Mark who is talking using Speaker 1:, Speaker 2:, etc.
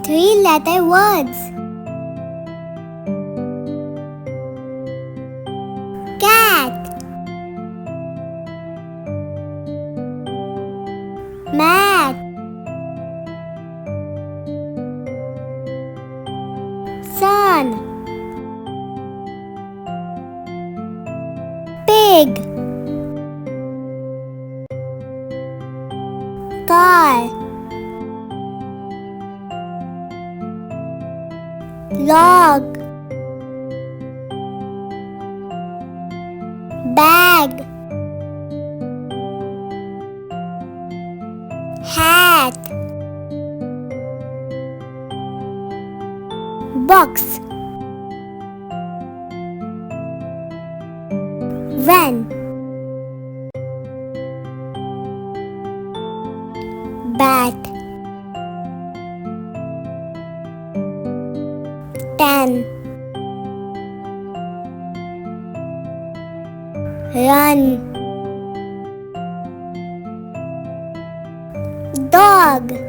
Speaker 1: Three-letter words. Cat, mat, sun, pig, car, log, bag, hat, box, van, bat, tan, run, dog,